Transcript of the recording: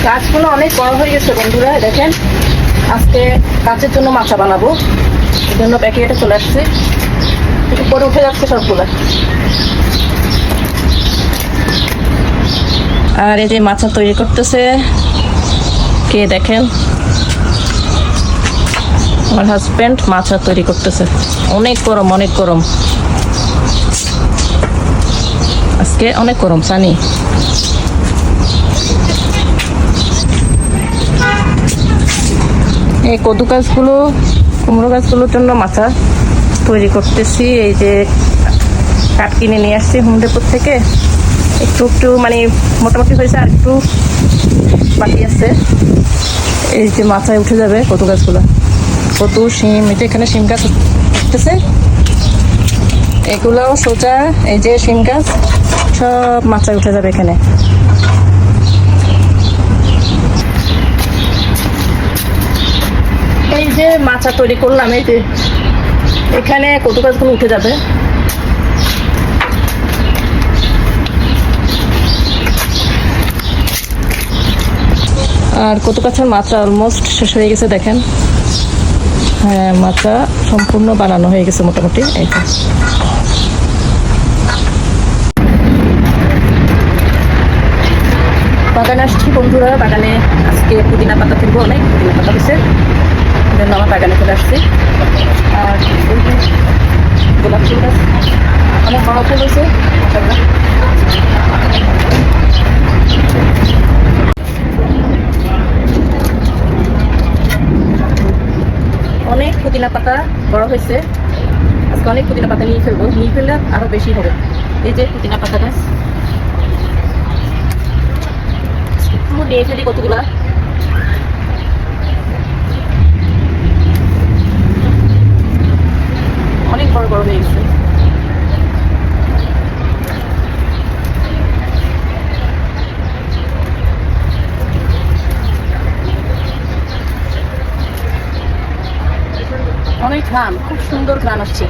গাছগুলো অনেক বড় হয়ে গেছে বন্ধুরা, দেখেন। আজকে গাছের জন্য মাচা বানাবো, এই জন্য প্যাকেটে চলে আসছে, উপরে উঠে যাচ্ছে সবগুলো। আর এই যে মাচা তৈরি করতেছে কে দেখেন, আমার হাজবেন্ড মাচা তৈরি করতেছে। অনেক গরম, অনেক গরম আজকে, অনেক গরম সানি। এই কদু গাছগুলো, কুমড়ো গাছগুলোর জন্য মাচা তৈরি করতেছি। এই যে কাঠ কিনে নিয়ে আসছি হোমডেপোর থেকে, একটু একটু মানে মোটামুটি হয়েছে, আর একটু বাকি আছে। এই যে মাথায় উঠে যাবে কদু গাছগুলো। কদু, শিম, এই যে এখানে শিম গাছ উঠতেছে, এগুলো সোজা এই যে শিম গাছ সব মাথায় উঠে যাবে এখানে। এই যে মাচা তৈরি করলাম, এই যে এখানে কদু গাছগুলো উঠে যাবে। আর কদু গাছের মাচা অলমোস্ট শেষ হয়ে গেছে, দেখেন। হ্যাঁ, মাচা সম্পূর্ণ বানানো হয়ে গেছে মোটামুটি। এই তো বাগানে আসছি বন্ধুরা, বাগানে আজকে পুদিনা পাতা তুলবো, অনেক পুদিনা পাতা হয়েছে, জন্য আমার বাগানে চলে আসছি। আর গোলাপ ফুল গাছ অনেক বড় ফুল হয়েছে, অনেক পুদিনা পাতা বড় হয়েছে। আজকে অনেক পুদিনা পাতা নিয়ে ফেলবো, নিয়ে ফেললে আরো বেশি হবে। এই যে পুদিনা পাতা গাছ নিয়ে ফেলি কতগুলা। অনেক বড় বড় হয়ে গেছে। অনেক ঘ্রাণ, খুব সুন্দর ঘ্রাণ আসছে।